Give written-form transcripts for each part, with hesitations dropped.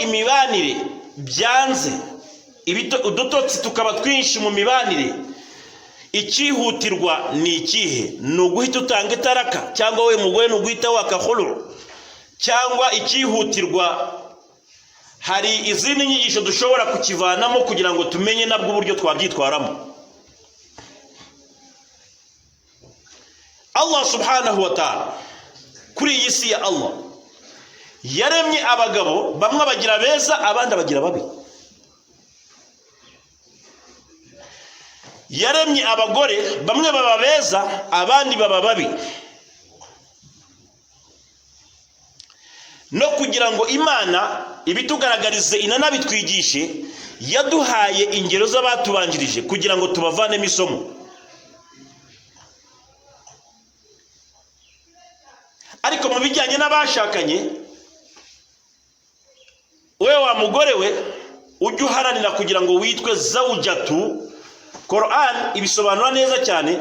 imibanire byanze udutotsi tukaba twinshi mu mibanire, ikihutirwa ni ikihe? Ni uguhita utanga itaraka, cyangwa we mugore ni uguhita waka khulu, cyangwa ikihutirwa hari izindi nyigisho dushobora kukivanamo kugira ngo tumenye nabwo uburyo twabyitwaramo. Allah subhanahu wa ta'ala kuri iyi si ya Allah yaremye abagabo, bamwe bagira beza abandi bagira babi. Yaremye abagore, bamwe baba beza abandi baba babi. No kugira ngo Imana ibitugaragarize inanabitwigishe, yaduhaye ingero z'abatubanjirije kugira ngo tubavanemo isomo. Ariko mu bijyanye n'abashakanye, wewe wa mugore we ujye uharanira kugira ngo witwe zawjatu. Quran ibisobanura neza cyane.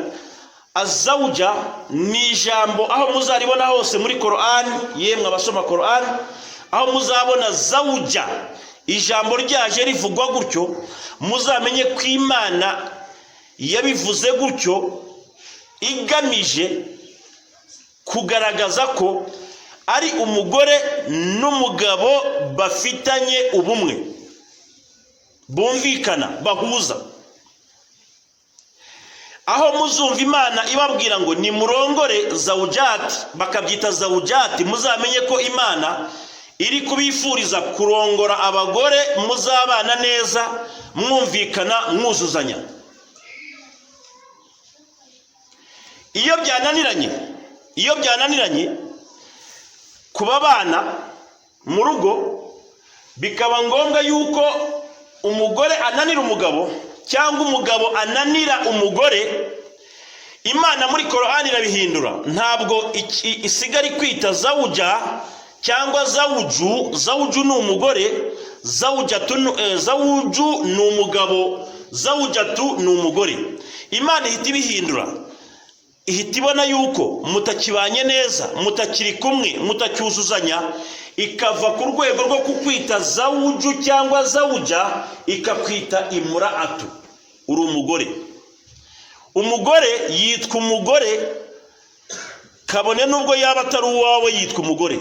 Azawja ni ijambo, aho muzaribona hose muri Quran, yemwe abasoma Quran, aho muzabona zawja ijambo ryaje rivugwa gutyo, muzamenye ko Imana yabivuze gutyo igamije kugaragaza ko ari umugore n'umugabo bafitanye ubumwe, bumvikana, bahuza. Aho muzumva Imana ibabwira ngo ni murongore zawjati, bakabyita zawjati, muzamenye ko Imana iri kubifuriza kurongora abagore muzabana neza, mwumvikana, mwuzuzanya. Iyo byananiranye kuba bana mu rugo, bikaba ngombwa yuko umugore ananira umugabo cyangwa umugabo ananira umugore, Imana muri Quran irabihindura. Ntabwo isigara kwita zawja cyangwa zawju. Zawju ni umugore, zawju ni umugabo, zawjatu ni umugore. Imana ihita ibihindura, ihita ibona yuko mutakibanye neza, mutakiri kumwe, mutacyuzuzanya, ikava ku rwego rwo kukwita zawju cyangwa zawja ikakwita imraatu, uri umugore. Umugore yitwa umugore kabone nubwo yaba atari uwawe, yitwa umugore.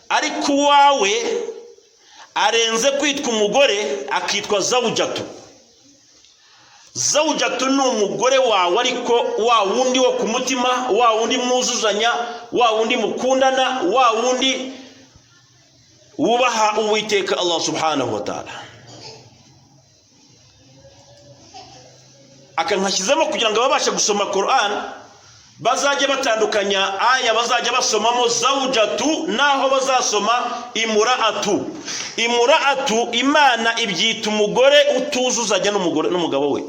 Ariko uwawe arenze kwitwa umugore akitwa zawjatu. Zawjatu ni umugore wawe, ariko wa wundi wo ku mutima, wa wundi mwuzuzanya, wa wundi mukundana, wa wundi wubaha Uwiteka Allah subhanahu wa ta'ala. Akankashyizemo kugira ngo babashe gusoma Quran, bazajya batandukanya aya bazajya basomamo zawjatu naho bazasoma imraatu. Imraatu Imana ibyita umugore utuzuzanya n'umugabo we,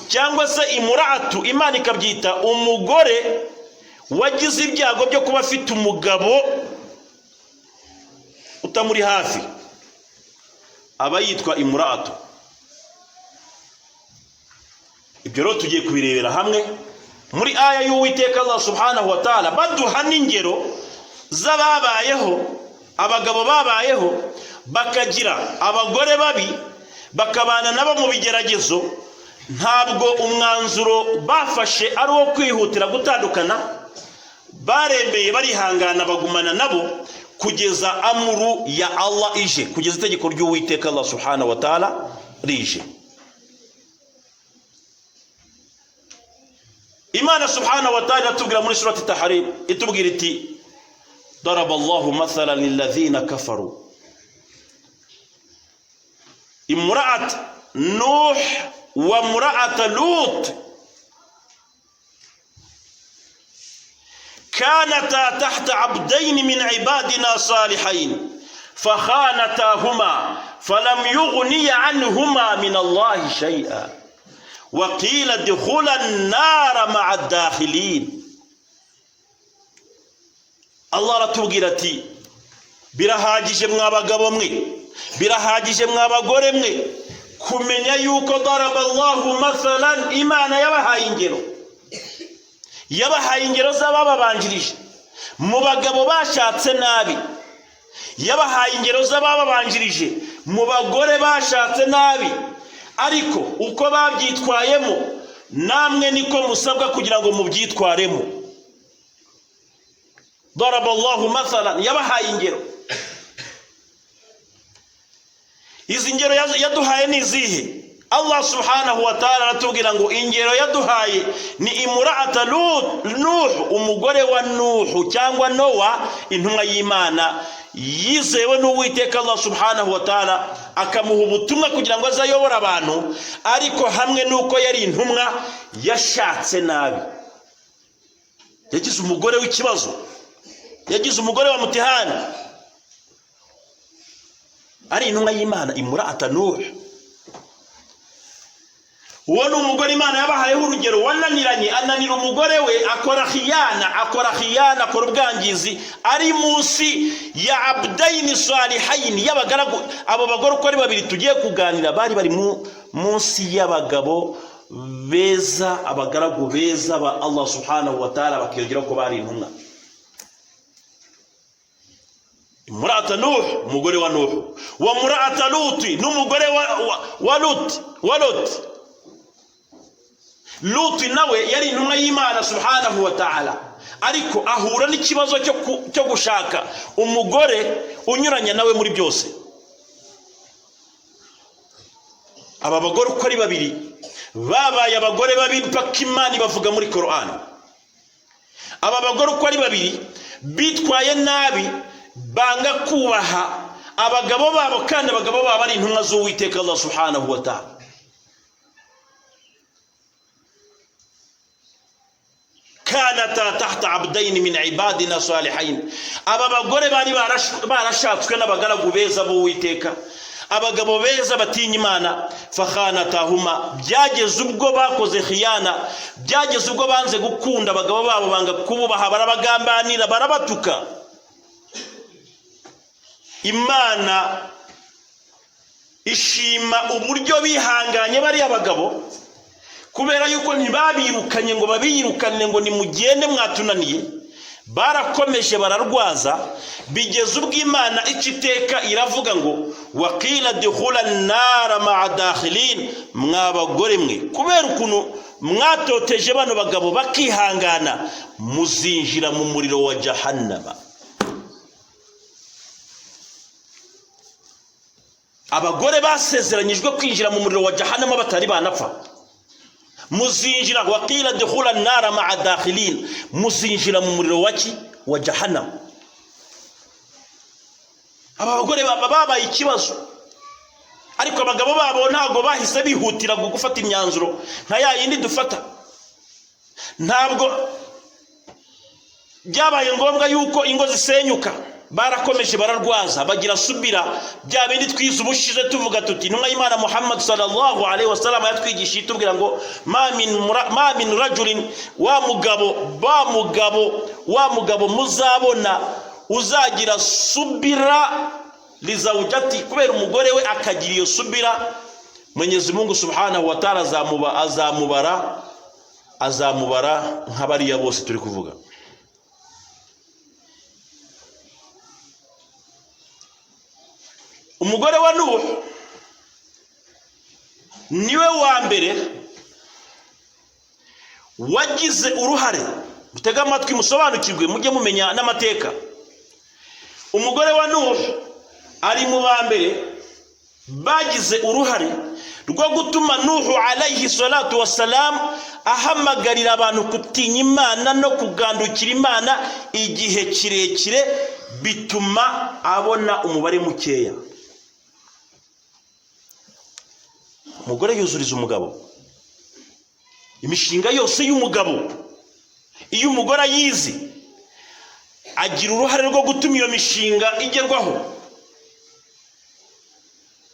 cyangwa se imraatu Imana ikabyita umugore wagize ibyago byo kuba afite umugabo utamuri hafi, aba yitwa imraatu. Ibyo rero tugiye kubirebera hamwe muri aya y'Uwiteka Allah subhanahu wa ta'ala, baduha n'ingero z'ababayeho, abagabo babayeho bakagira abagore babi, bakabana nabo mu bigeragezo. Ntabwo umwanzuro bafashe ari uwo kwihutira gutandukana, barembeye barihangana bagumana nabo kugeza amuru ya Allah ije, kugeza itegeko ry'Uwiteka Allah subhanahu wa ta'ala rije. Imana subhanahu wa ta'ala tubwira muri surati Tahrim, itubwira iti daraba Allahu mathalan lilladhina kafaru imra'at Nuh wa imra'at Lut كانتا تحت عبدين من عبادنا صالحين فخانتاهما فلم يغني عنهما من الله شيئا وقيل ادخلا النار مع الداخلين. Allah aratubwira ati birahagije mwabagabo mwe, birahagije mwabagore mwe kumenya yuko daraba Allahu mathalan, Imana yabahaye ingero, yabahaye ingero z'abababanjirije mu bagabo bashatse nabi, yabahaye ingero z'ababanjirije mu bagore bashatse nabi, ariko uko babyitwayemo namwe niko musabwa kugira ngo mubyitwaremo. Daraballahu mathalan, yabahaye ingero. Izi ngero yaduhaye ni izihe? Allah subhanahu wa ta'ala aratubwira ngo ingero yaduhaye ni imura'ata Nuh, umugore wa Nuh cyangwa Nowa, intumwa y'Imana yizewe n'Uwiteka Allah subhanahu wa ta'ala, akamuha ubutumwa kugira ngo azayobora abantu, ariko hamwe nuko yari intumwa yashatse nabi. Yagize umugore w'ikibazo, yagize umugore wa mutihani, ari intumwa y'Imana, imura'ata Nuh. Uwo ni umugore Imana yabahayeho urugero wananiranye, ananira umugore we, akora khiyana, akora ubwangizi, ari munsi ya abdayni salihayni, y'abagaragu. Abo bagore uko ari babiri tugiye kuganira bari munsi y'abagabo beza, abagaragu beza ba Allah subhanahu wa ta'ala, bakiyongera ko bari intumwa. Mura'ata Nuh, umugore wa Nuh. Wa mura'ata Lut, n'umugore wa Lut. Lut nawe yari intumwa y'Imana subhanahu wa ta'ala, ariko ahura n'ikibazo cyo gushaka umugore unyuranya nawe muri byose. Aba bagore uko ari babiri babaye abagore babi paka Imana bavuga muri Qur'an. Aba bagore uko ari babiri bitwaye nabi, banga kubaha abagabo babo, kandi abagabo babo ari intumwa z'Uwiteka Allah subhanahu wa ta'ala. Kanata tahta abdayn min ibadina salihin. Aba bagore bari barashatswe n'abagaragu beza b'Uwiteka, abagabo beza batinya Imana. Fakhanatahuma, byageze ubwo bakoze khiyana, byageze ubwo banze gukunda abagabo babo, banga kububaha, barabagambanira, barabatuka. Imana ishima uburyo bihanganye bari abagabo, kubera yuko ntibabirukanye ngo babirukane ngo nimugende mwatunaniye. Barakomeje bararwaza, bigeze ubwo Imana iciteka iravuga ngo waqila dukhula an-nar ma'a dakhilin, mwabagore mwe kubera ukuntu mwatoteje bano bagabo bakihangana, muzinjira mu muriro wa jahannama. Abagore basezeranyijwe kwinjira mu muriro wa jahannama batari banapfa. Muzinjira, waqila dukhula an-nar ma'a dakhilin, muzinjira mu muriro wa jahannam. Aba bagore babaye ikibazo, ariko abagabo babo ntago bahise bihutira gufata imyanzuro nka ya yindi dufata. Ntabwo byabaye ngombwa yuko ingo zisenyuka, barakomeje bararwaza, bagira subira. Bya bindi twize ubushize tuvuga tuti intumwa y'Imana Muhammad sallallahu alaihi wasallam yatwigishije tubwira ngo ma min rajulin, wa mugabo muzabona uzagira subira lizawjati, kubera umugore we akagira iyo subira, Mwenyezi Mungu subhanahu wa ta'ala azamubara nk'abariya bose turi kuvuga. Umugore wa Nuh niwe wa mbere wagize uruhare. Mutega amatwi musobanukirwe, mujye mumenya n'amateka. Umugore wa Nuh ari mu ba mbere bagize uruhare rwo gutuma Nuh alayhi salatu wassalam ahamagarira abantu kutinya Imana no kugandukira Imana igihe kirekire, bituma abona umubare mukeya. Umugore yuzuriza umugabo imishinga yose y'umugabo. Iyo umugore ayizi, agira uruhare rwo gutuma iyo mishinga igerwaho.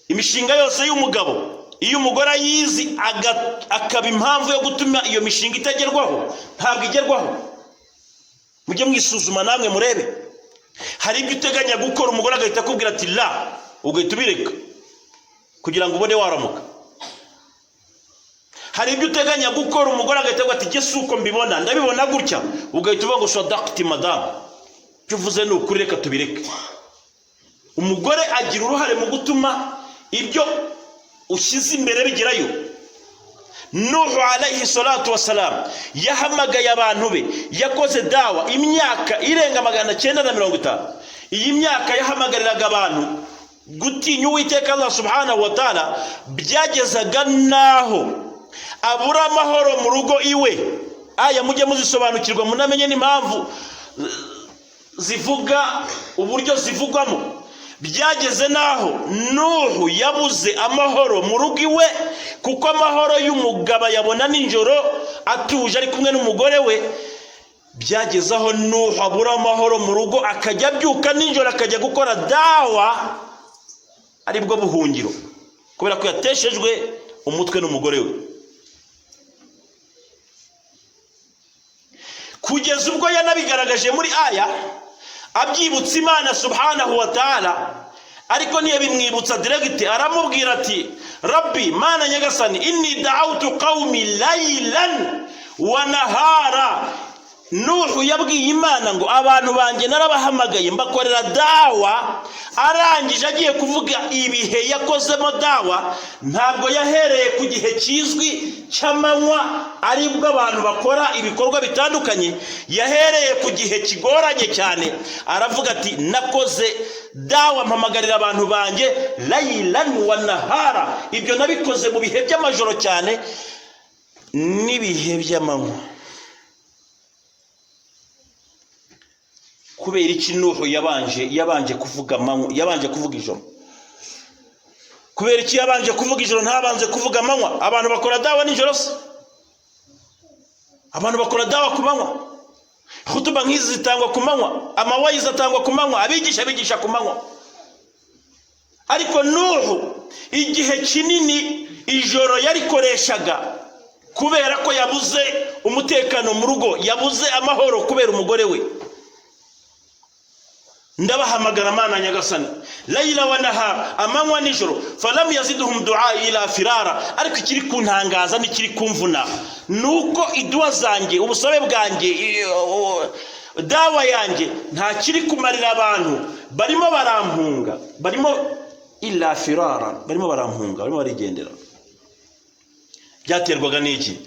Imishinga yose y'umugabo, iyo umugore ayizi akaba impamvu yo gutuma iyo mishinga itagerwaho, ntabwo igerwaho. Mujye mwisuzuma namwe murebe. Hari ibyo uteganya gukora, umugore agahita akubwira ati la, ugahita ubireka kugira ngo ubone waramuka. Hari ibyo uteganya gukora, umugore agahita ati Yesu uko mbibona ndabibona gutya, ugahita uvuga ngo sadaqti madam, cyuvuze n'ukuri, reka tubireke. umugore agira uruhare mu gutuma ibyo ushyize imbere bigerayo. Nuhu alayhi salatu wassalam yahamagaye abantu be, yakoze dawa imyaka irenga 950. iyi myaka yahamagariraga abantu gutinya Uwiteka Allah subhanahu wa ta'ala, byagezaga naho abura amahoro mu rugo iwe. Aya mujye muzisobanukirwa, munamenye n'impamvu zivuga uburyo zivugwamo. Byageze naho Nuhu yabuze amahoro mu rugo iwe, kuko amahoro y'umugabo yabona ninjoro atuje ari kumwe n'umugore we. Byagezaho Nuhu abura amahoro mu rugo, akajya byuka ninjoro akajya gukora dawa aribwo buhungiro, kubera ko yateshejwe umutwe n'umugore we. Kugeza ubwo yanabigaragaje muri aya, abyibutsa Imana subhanahu wa ta'ala, ariko niye bimwibutsa direct. Aramubwira ati Rabbi, Mana nyagasani, inni da'awtu qaumi laylan wa nahara. Nuhu yabwiye Imana ngo abantu banjye narabahamagaye mbakorera dawa. Arangije agiye kuvuga ibihe yakozemo dawa, ntabwo yahereye ku gihe kizwi cy'amanywa aribwo abantu bakora ibikorwa bitandukanye. Yahereye ku gihe kigoranye cyane, aravuga ati nakoze dawa mpamagarira abantu banjye laylan wa nahara. Ibyo nabikoze mu bihe by'amajoro cyane n'ibihe by'amanywa. Kubera iki Nuhu yabanje kuvuga amanywa, yabanje kuvuga ijoro? Kubera iki yabanje kuvuga ijoro ntabanze kuvuga amanywa? Abantu bakora dawa nijoro se? Abantu bakora dawa ku manywa? Khutuba nk'izi zitangwa ku manywa, amawayiza atangwa ku manywa, abigisha ku manywa. Ariko Nuhu igihe kinini ijoro yarikoreshaga, kubera ko yabuze umutekano mu rugo, yabuze amahoro kubera umugore we. Ndabahamagara Mana nyagasani layla wa nahar, amanywa nijoro, falam yaziduhum du'a ila firara. Ariko ikiri kuntangaza n'ikiri kumvuna nuko idua zanjye, ubusabe bwanjye, dawa yanjye nta kiri kumarira abantu. Barimo barampunga, barimo ila firara, barimo barampunga, barimo barigendera. Byaterwaga n'iki?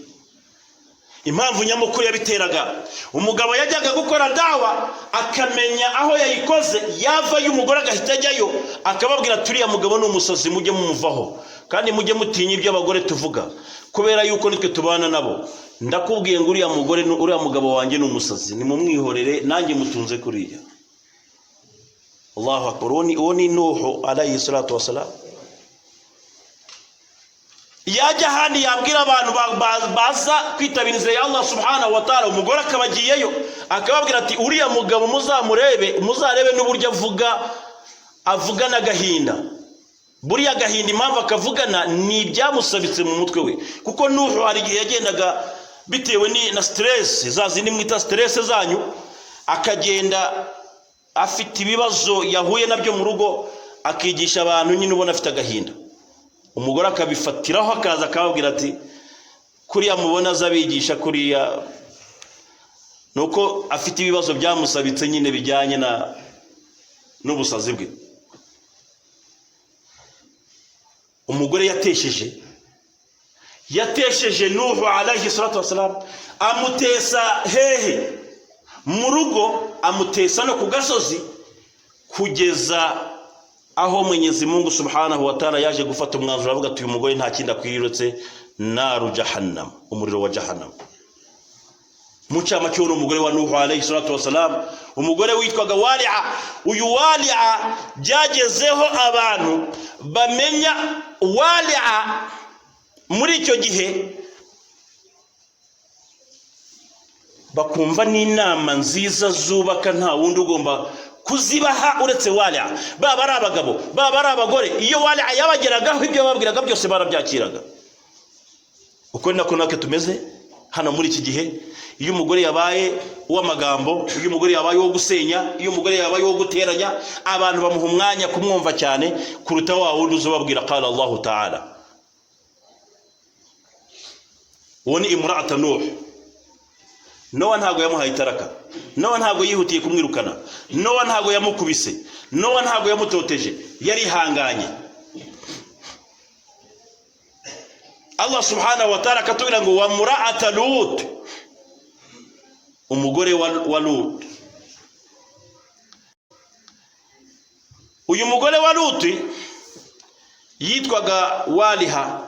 Impamvu nyamukuru yabiteraga, umugabo yajyaga gukora dawa akamenya aho yayikoze, yava y'umugore agahita ajyayo akababwira turiya mugabo n'umusazi, mujye mumuvaho kandi mujye mutinya ibyo abagore tuvuga, kubera yuko nitwe tubana nabo. Ndakubwiye ngo uriya mugore uriya mugabo wanjye n'umusazi, nimumwihorere nanjye mutunze kuriya. Allahu akbar. Uwo ni Nuhu alayhi salatu wassalam. Yajya handi yabwira abantu baza kwitabiriza ya Allah subhanahu wa ta'ala, umugore akabagiyeyo akababwira ati uriya mugabo muzarebe n'uburyo avuga n'agahinda. Buriya gahinda impamvu akavugana ni ibyamusabitse mu mutwe we, kuko Nuhu hari igihe yagendaga bitewe na stress, zazindi mwita stress zanyu, akagenda afite ibibazo yahuye nabyo mu rugo, akigisha abantu nyine ubona afite agahinda. Umugore akabifatiraho akaza akababwira ati kuriya mubona azabigisha kuriya nuko afite ibibazo byamusabitse nyine bijyanye n'ubusazi bwe. Umugore yatesheje Nuhu alayhi salatu wassalam, amutesa hehe mu rugo, amutesa no ku gasozi, kugeza aho Mwenyezi Mungu subhanahu wa ta'ala yaje gufata umwanzuro avuga ati uyu mugore nta kindi akwirutse naru jahannam, umuriro wa jahannam. Mucama cyo umugore wa Nuhu alayhi salatu wassalam, umugore witwaga Wali'a. Uyu Wali'a byagezeho abantu bamenya Wali'a muri icyo gihe, bakumva n'inama nziza zubaka nta wundi ugomba kuzibaha uretse Wali'a. Baba ari abagabo, baba ari abagore, iyo Wali'a yabageragaho ibyo babwiraga byose barabyakiraga. Uko nako nake tumeze hano muri iki gihe. Iyo umugore yabaye uw'amagambo, iyo umugore yabaye uwo gusenya, iyo umugore yabaye uwo guteranya, abantu bamuha umwanya kumwumva cyane kuruta wa wundi uzobabwira qala Allahu ta'ala. Uwo ni imra'at Nuh. Nowa ntago yamuhaye itaraka, Nowa ntago yihutiye kumwirukana, Nowa ntago yamukubise, Nowa ntago yamutoteje, yari hanganye. Allah subhanahu wa ta'ala katubwira ngo wa mura'ata Lut, umugore wa Lut. Uyu mugore wa Lut yitwaga Waliha.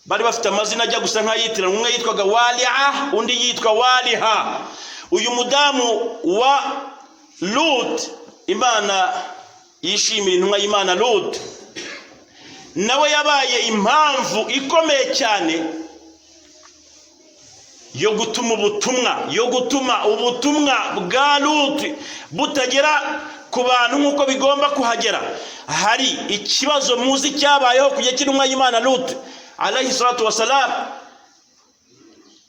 Bari bafite amazina ajya gusa nk'ayitira, umwe yitwaga Waliha, undi yitwa Waliha. Uyu mudamu wa Lut, Imana yishimira intumwa y'Imana Lut, nawe yabaye impamvu ikomeye cyane yo gutuma ubutumwa bwa Lut butagera ku bantu nk'uko bigomba kuhagera. Hari ikibazo muzi cyabayeho kujya cy'intumwa y'Imana Lut alayhi salatu wasalam,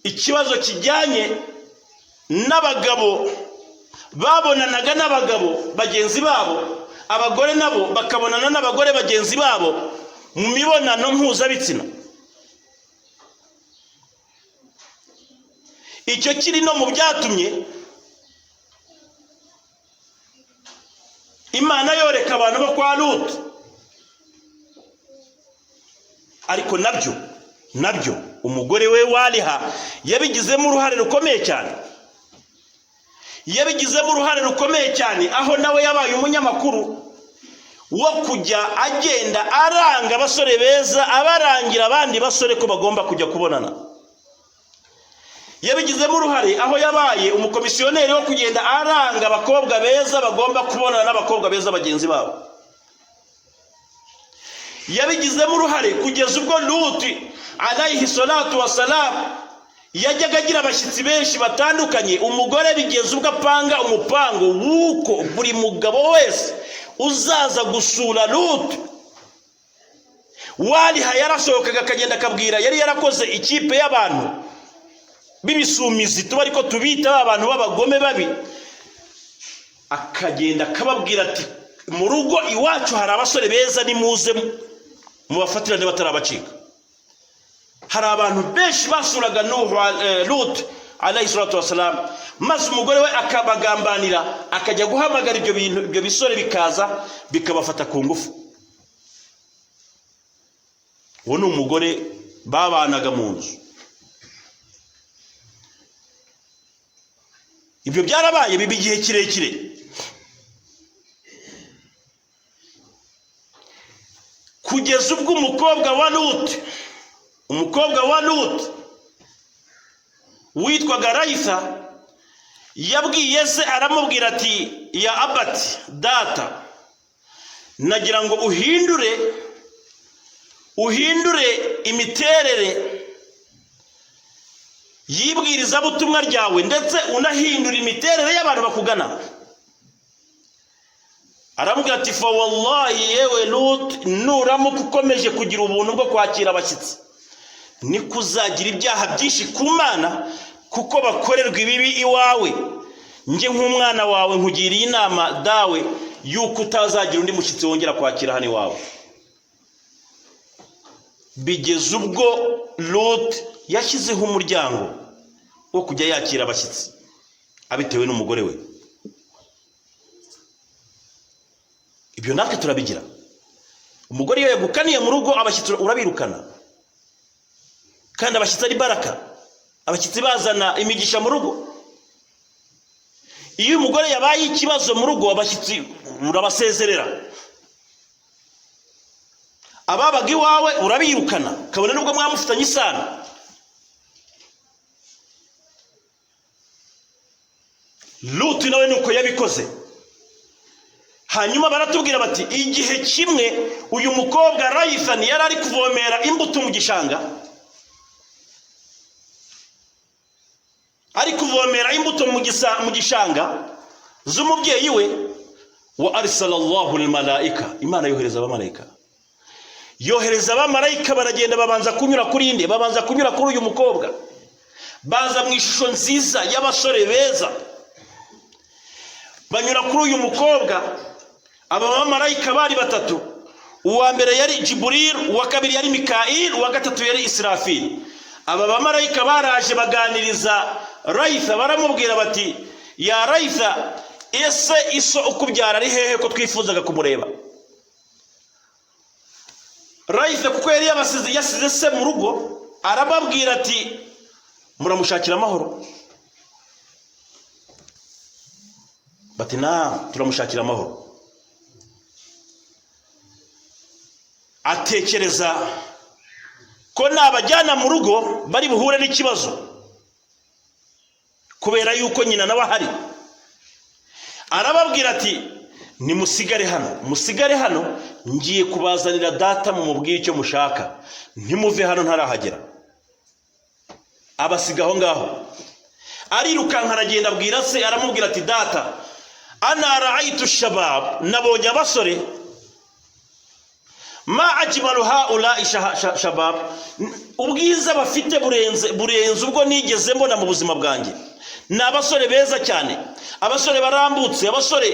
ikibazo kijyanye n'abagabo babonanaga n'abagabo bagenzi babo, abagore nabo bakabonana n'abagore bagenzi babo mu mibonano mpuzabitsina. Icyo kiri no mu byatumye Imana yoreka abantu bo kwa Lut. Ariko nabyo umugore we Waliha yabigizemo uruhare rukomeye cyane, aho nawe yabaye umunyamakuru wo kujya agenda aranga abasore beza, abarangira abandi basore ko bagomba kujya kubonana. Yabigizemo uruhare aho yabaye umukomisiyoneri wo kugenda aranga abakobwa beza bagomba kubonana n'abakobwa beza bagenzi babo. Yabigizemo uruhare kugeza ubwo Lut alayhi salatu wasalam yajyaga agira abashyitsi benshi batandukanye. Umugore bigeze ubwo apanga umupango wuko buri mugabo wese uzaza gusura Lut, Waliha yarasohokaga akagenda akabwira, yari yarakoze ikipe y'abantu b'ibisumizi tuba ariko tubita abantu b'abagome babi, akagenda akababwira ati mu rugo iwacu hari abasore beza, nimuze mubafatirane batarabacika. Hari abantu benshi basuraga Lut alayhi salatu wasalam, maze umugore we akabagambanira, akajya guhamagara ibyo bisore bikaza bikabafata ku ngufu. Uwo ni umugore babanaga mu nzu. Ibyo byarabaye biba igihe kirekire, kugeza ubwo umukobwa wa Lut witwaga Raitha yabwiye se, aramubwira ati ya abati, data, nagira ngo uhindure imiterere yibwiriza butumwa ryawe, ndetse unahindura imiterere y'abantu bakugana. Aramubwira ati fa wallahi yewe Lut, nuramuka ukomeje kugira ubuntu bwo kwakira abashyitsi, niko uzagira ibyaha byinshi ku Mana, kuko bakorerwa ibibi iwawe. Nje nk'umwana wawe nkugiriye inama dawe yuko utazagira undi mushyitsi wongera kwakira hano iwawe. Bigeze ubwo Lut yashyizeho umuryango wo kujya yakira abashyitsi abitewe n'umugore we. Ibyo natwe turabigira. Umugore iyo yagukaniye mu rugo, abashyitsi urabirukana, kandi abashyitsi ari baraka, abashyitsi bazana imigisha mu rugo. Iyo umugore yabaye ikibazo mu rugo, abashyitsi urabasezerera. Ababaga iwawe urabirukana, kabone nubwo mwamufitanye isano. Lut nawe nuko yabikoze. Hanyuma baratubwira bati, igihe kimwe uyu mukobwa Raitha yari ari kuvomera imbuto mu gishanga, ari kuvomera imbuto mu gishanga z'umubyeyi we. Wa arsalallahu almalaika, Imana yohereza abamarayika, baragenda babanza kunyura kuri inde, babanza kunyura kuri uyu mukobwa, baza mu ishusho nziza y'abasore beza, banyura kuri uyu mukobwa. Aba bamarayika bari batatu, uwa mbere yari Jibril, uwa kabiri yari Mikail, uwa gatatu yari Israfil. Aba bamarayika baraje baganiriza Rayitha baramubwira bati ya Rayitha, ese iso ukubyara ari hehe ko twifuzaga kumureba? Rayitha kuko yari yasize se mu rugo, arababwira ati muramushakira amahoro? Bati turamushakira amahoro. Atekereza ko nabajyana mu rugo bari buhure n'ikibazo, kubera yuko nyina nawe ahari. Arababwira ati nimusigare hano, ngiye kubazanira data mu mubwire icyo mushaka, ntimuve hano ntarahagera. Abasiga aho ngaho. Arirukanka aragenda abwira se, aramubwira ati data, ana ra'aytu shabab, nabonye abasore, ma ajmalu haula shabab, ubwiza bafite burenze ubwo nigeze mbona mu buzima bwanjye. Ni abasore beza cyane, abasore barambutse, abasore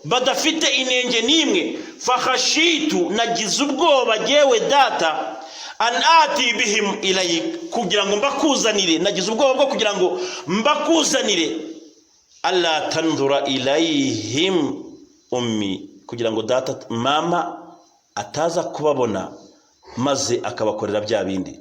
badafite inenge n'imwe. Fakhashitu, nagize ubwoba jewe data, an ati bihim ilayik, kugira ngo mbakuzanire, nagize ubwoba bwo kugira ngo mbakuzanire. Alla tandura ilayhim ummi, kugira ngo data mama ataza kubabona maze akabakorera bya bindi.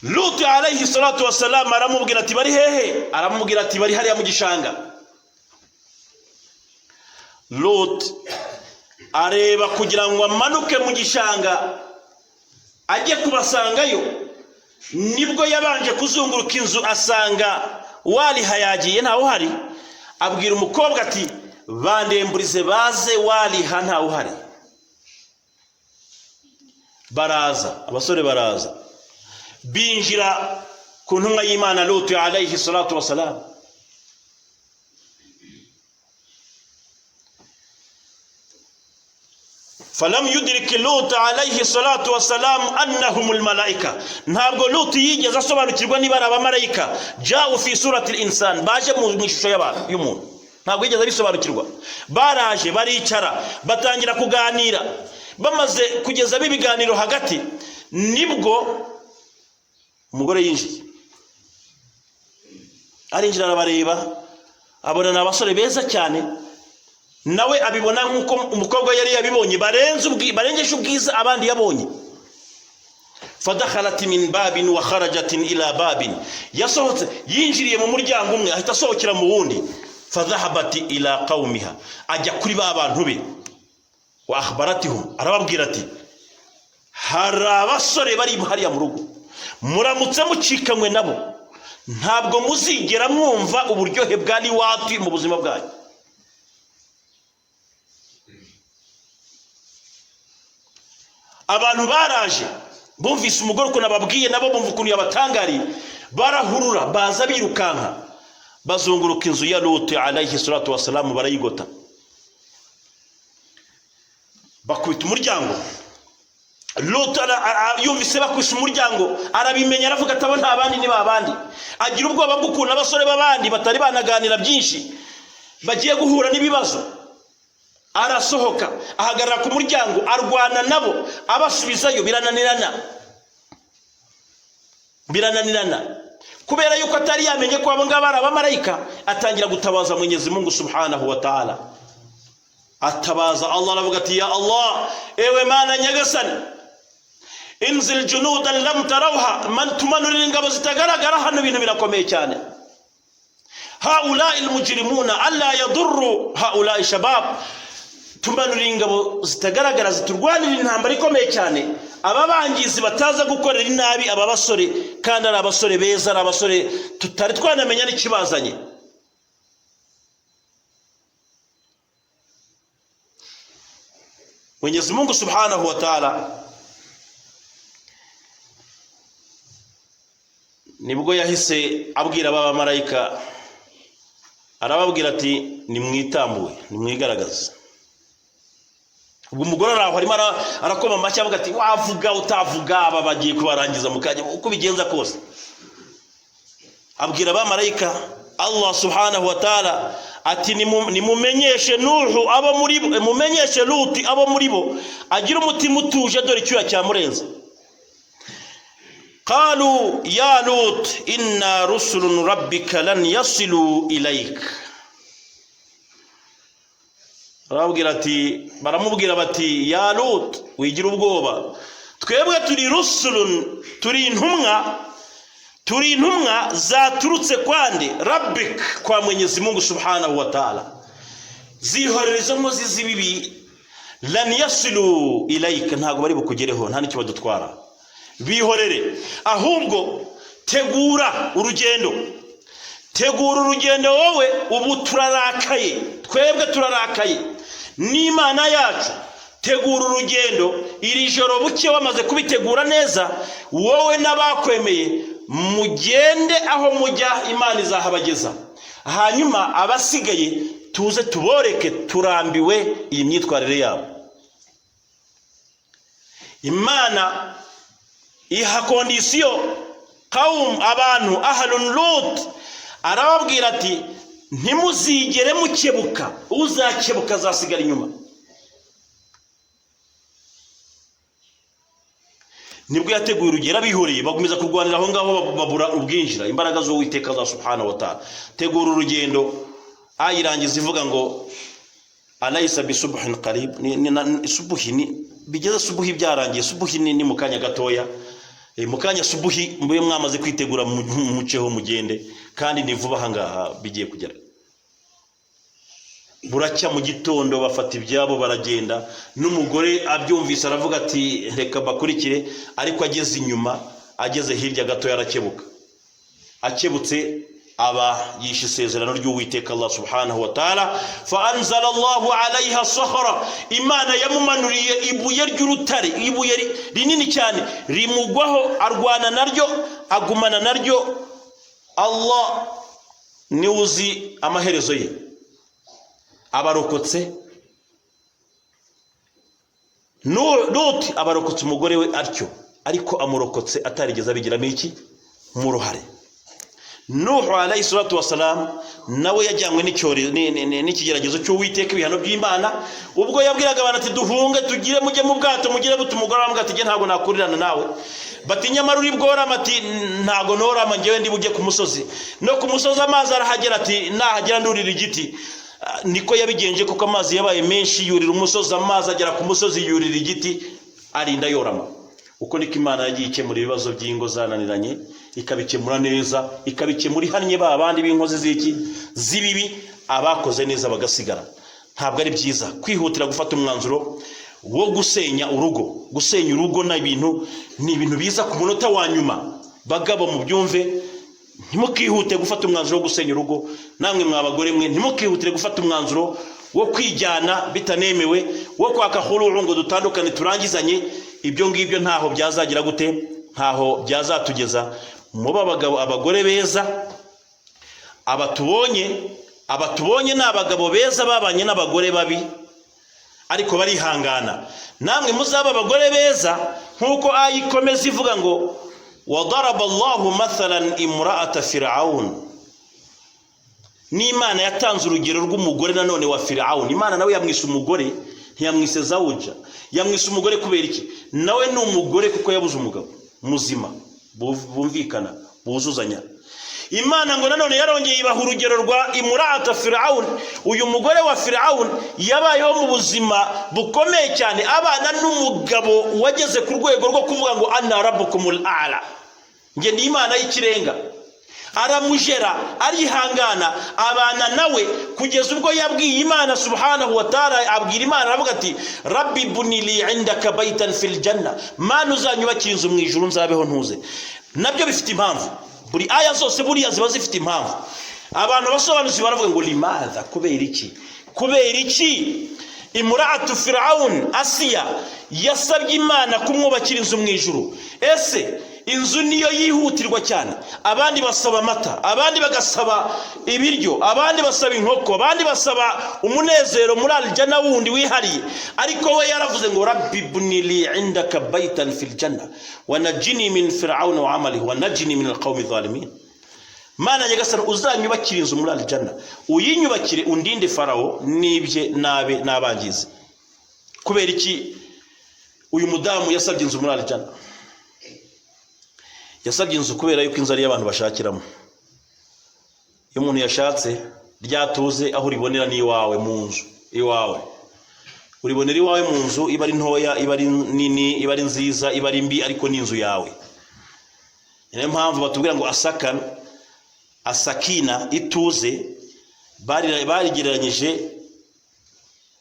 Lut alayhi salatu wassalam aramubwira ati bari hehe? Aramubwira ati bari hariya mu gishanga. Lut areba kugira ngo amanuke mu gishanga ajye kubasangayo, nibwo yabanje kuzunguruka inzu asanga Waliha yagiye ntawe uhari. Abwira umukobwa ati bandemburize baze Waliha ntawe uhari. Baraza, abasore baraza, binjira ku ntumwa y'Imana Lut alayhi salatu wassalam. Falam yudrik Lut alayhi salatu wassalam annahum almalaika, ntabwo Lut yigeze asobanukirwa niba ari abamarayika. Ja'u fi surati al-insan, baje mu ishusho y'umuntu, ntabwo yigeze bisobanukirwa. Baraje baricara batangira kuganira, bamaze kugeza bibiganiro hagati, nibwo umugore yinjiye. Arinjira arabareba, abona n'abasore beza cyane, nawe abibona nkuko umukobwa yari yabibonye, barengeje ubwiza abandi yabonye. Fadakhalat min babin wa kharajat ila babin, yasohotse yinjiriye mu muryango umwe ahita asohokera mu wundi. Fadhahabat ila qaumiha, ajya kuri ba bantu be. Wa akhbaratihum, arababwira ati hari abasore bari hariya mu rugo, muramutse mucikanywe nabo ntabwo muzigera mwumva uburyohe bwa liwati mu buzima bwanyu. Abantu baraje bumvise umugore uko nababwiye, nabo bumva ukuntu yabatangariye, barahurura baza birukanka, bazunguruka inzu ya Lut alayhi salatu wassalam, barayigota, bakubita umuryango. Lut yumvise bakwisha umuryango, arabimenya, aravuga ati abo nta bandi ni babandi. Agira ubwoba bw'ukuntu abasore babandi batari banaganira byinshi bagiye guhura n'ibibazo. Arasohoka ahagarara ku muryango, arwana nabo, abasubizayo birananirana. Kubera yuko atari yamenye ko abo ngabo ari abamarayika, atangira gutabaza Mwenyezi Mungu subhanahu wa ta'ala. Atabaza Allah, aravuga ati ya Allah, ewe Mana nyagasani, inzil junudan lam tarawha, man tumanurira ingabo zitagaragara. Hano ibintu birakomeye cyane. Haula almujrimuna alla yadurru haula shabab, tumanurira ingabo zitagaragara ziturwanira intambara ikomeye cyane. Aba bangizi bataza gukorera inabi aba basore, kandi ari abasore beza, ari abasore tutari twanamenya n'ikibazanye. Mwenyezi Mungu subhanahu wa ta'ala nibwo yahise abwira aba marayika, arababwira ati nimwitambuye, nimwigaragaze. Ubwo umugore araho arimo arakoma amashyi avuga ati wavuga utavuga, aba bagiye kubarangiza mukajya uko bigenza kose. Abwira aba marayika Allah subhanahu wa ta'ala ati nimumenyeshe Nuhu abo muri bo, mumenyeshe Lut abo muri bo, agira umutima utuje, dore icyuya cyamurenze. qalu ya Lut inna rusulun rabbika lan yasilu ilayk. baramubwira bati ya Lut wigira ubwoba, twebwe turi rusulun, turi intumwa zaturutse kwande rabbik, kwa Mwenyezi Mungu subhanahu wa ta'ala, zihorereza nkozi z'ibibi, lan yasilu ilayka, ntago bari bukugereho, nta n'icyo badutwara, bihorere, ahubwo tegura urugendo wowe, ubu turarakaye, twebwe turarakaye n'Imana yacu, tegura urugendo, iri joro buke wamaze kubitegura neza, wowe n'abakwemeye mugende aho mujya, Imana izahabageza, hanyuma abasigaye tuze tuboreke, turambiwe iyi myitwarire yabo. Imana iha kondisiyo abantu ahlun Lut, arababwira ati ntimuzigere mukebuka, uzakebuka azasigara inyuma. Nibwo yateguye urugero, bihoreye bagumeza kurwanira aho ngaho, babura ubwinjira, imbaraga zo Uwiteka za subhanahu wa ta'ala. Tegura urugendo, ayirangiza ivuga ngo alaysa bisubhin qarib, subuhi bigeze subuhi byarangiye, subuhi ni mukanya gatoya, mukanya subuhi mbe mwamaze kwitegura muceho mugende, kandi ni vuba hangaha bigiye kugera. Buracya mu gitondo bafata ibyabo baragenda, n'umugore abyumvise aravuga ati reka bakurikire, ariko ageze inyuma, ageze hirya gato yarakebuka. Akebutse aba yishe isezerano ry'Uwiteka Allah subhanahu wa ta'ala, fa anzala Allahu alayha sahara, Imana yamumanuriye ibuye ry'urutare, ibuye rinini cyane, rimugwaho, arwana naryo, agumana naryo. Allah ni uzi amaherezo ye, abarokotse. Lut abarokotse umugore we atyo, ariko amurokotse atarigeze abigiramo iki mu ruhare. Nuhu alayhi salatu wasalam nawe yajyanywe n'ikigeragezo cy'Uwiteka, ibihano by'Imana, ubwo yabwiraga abantu ati duhunge tugire mujye mu bwato, mugire butu. Umugore aramubwira ati ntago nakurirana nawe, bati nyamara uri bworama, ati ntago norama, ngewe ndi bujye ku musozi, no ku musozi amazi arahagera, ati nahagera ndurira igiti. Niko yabigenje, kuko amazi yabaye menshi, yurira umusozi, amazi agera ku musozi, yurira igiti, arinda yorama. Uko niko Imana yagiye ikemura ibibazo by'ingo zananiranye, ikabikemura neza, ikabikemura ihannye ba bandi b'inkozi z'ibibi, abakoze neza bagasigara. Ntabwo ari byiza kwihutira gufata umwanzuro wo gusenya urugo. Gusenya urugo ni ibintu biza ku munota wa nyuma. Bagabo mu byumve, ntimukihute gufata umwanzuro wo gusenya urugo. Namwe mwabagore mwe, ntimukihutire gufata umwanzuro wo kwijyana bitanemewe, wo kwaka khuluru ngo dutandukane turangizanye. Ibyo ngibyo ntaho byazagira gute, ntaho byazatugeza. Muba abagabo, abagore beza, abatubonye ni abagabo beza babanye n'abagore babi, ariko barihangana. Namwe muzaba abagore beza, nkuko ayikomeza ivuga ngo wadaraba Allahu mathalan imra'ata Fir'aun. N'Imana yatanze urugero rw'umugore nanone wa Fir'aun. Imana nawe yamwise umugore, ntiyamwise Zawuja, yamwise umugore kubera iki? Nawe ni umugore kuko yabuze umugabo muzima, bumvikana, buzuzanya. Imana ngo nanone yarongeye ibaha urugero rwa imra'ata Fir'aun. Uyu mugore wa Fir'aun yabayeho mu buzima bukomeye cyane, abana n'umugabo wageze ku rwego rwo kuvuga ngo ana rabbukumul a'la, nge ni Imana y'ikirenga. Aramujera, arihangana, abana nawe kugeza ubwo yabwiye Imana subhanahu wa ta'ala, abwira Imana aravuga ati rabbi bunili indaka baytan fil janna, Mana uzanyubakira inzu mu ijuru nzabeho ntuze. Nabyo bifite impamvu. Buri aya zose buriya ziba zifite impamvu. Abantu basobanuzi baravuga ngo limadha, kubera iki imra'atu Fir'aun Asiya yasabye Imana kumwubakira inzu mu ijuru? Ese inzu niyo yihutirwa cyane? Abandi basaba amata, abandi bagasaba ibiryo, abandi basaba inkoko, abandi basaba umunezero muri aljana wundi wihariye. Ariko we yaravuze ngo rabbi bunili indaka baytan fil janna wa najini min Fir'aun wa amalihi wa najini min alqawmi zalimin. Mana nyagasani uzanyubakira inzu muri aljana, uyinyubakire undinde Farao nibye nabe nabangize. Kubera iki uyu mudamu yasabye inzu muri aljana? yasabye inzu kubera yuko inzu ari y'abantu bashakiramo. Iyo umuntu yashatse ryatuze aho ribonera ni iwawe mu nzu iwawe, uribonera iwawe mu nzu, iba ari ntoya iba ari nini iba ari nziza iba ari mbi, ariko ni inzu yawe. Niyo mpamvu batubwira ngo asakina ituze, barigereranyije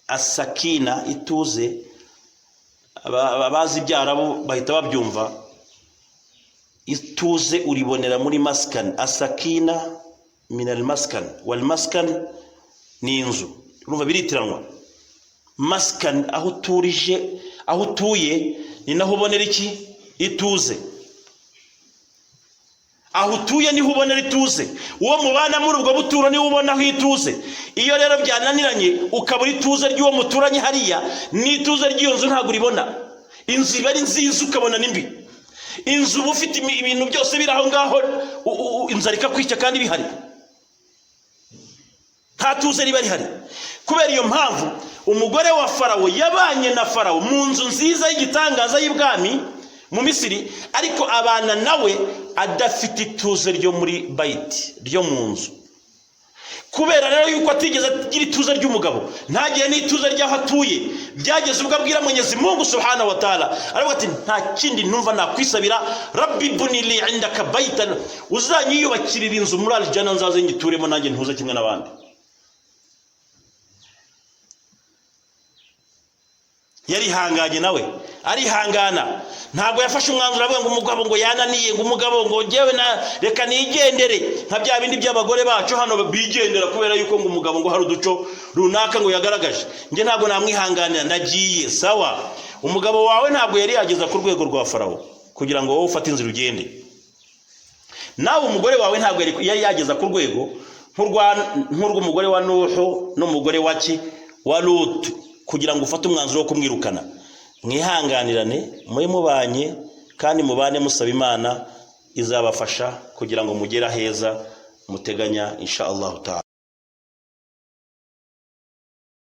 asakina ituze, abazi ibyarabu bahita babyumva. Ituze uribonera muri maskan, asakina minal maskan, wal maskan ni inzu, urumva biritiranwa. Maskan aho uturije, aho utuye ni naho ubonera iki? Ituze. Aho utuye niho ubonera ituze, uwo mubana muri ubwo buturo niho ubonaho ituze. Iyo rero byananiranye ukabura ituze ry'uwo muturanye hariya, ni ituze ry'iyo nzu ntabwo uribona. Inzu iba ari nziza ukabona nimbi. Inzu uba ufite ibintu byose biri aho ngaho, inzara ikakwica kandi bihari, nta tuze riba rihari. Kubera iyo mpamvu umugore wa Farawo yabanye na Farawo mu nzu nziza y'igitangaza y'ibwami mu Misiri, ariko abana nawe adafite ituze ryo muri bayiti, ryo mu nzu. Kubera rero yuko atigeze agira ituze ry'umugabo, ntagiye n'ituze ry'aho atuye, byageze ubwo abwira Mwenyezi Mungu Subhanahu wa Ta'ala, aravuga ati nta kindi numva nakwisabira, Rabbi buni li indaka baytan, uzanyiyubakirira inzu muri aljana nzaze ngituremo nanjye ntuze kimwe n'abandi. Yarihanganye nawe arihangana, ntabwo yafashe umwanzuro avuga ngo umugabo ngo yananiye, ngo umugabo ngo ngewe na reka nigendere, nka bya bindi by'abagore bacu hano bigendera kubera yuko ngo umugabo ngo hari uduco runaka ngo yagaragaje. Nge ntabwo namwihanganira, ndagiye. Sawa, umugabo wawe ntabwo yari yageza ku rwego rwa Farawo kugira ngo wowe ufate inzira ugende. Nawe umugore wawe ntabwo yari yageza ku rwego nk'urw'umugore wa Nuhu n'umugore wa Lut kugira ngo ufate umwanzuro wo kumwirukana. Mwihanganirane, mube mubanye kandi mubane musaba Imana izabafasha kugira ngo mugere heza muteganya insha Allah Ta'ala.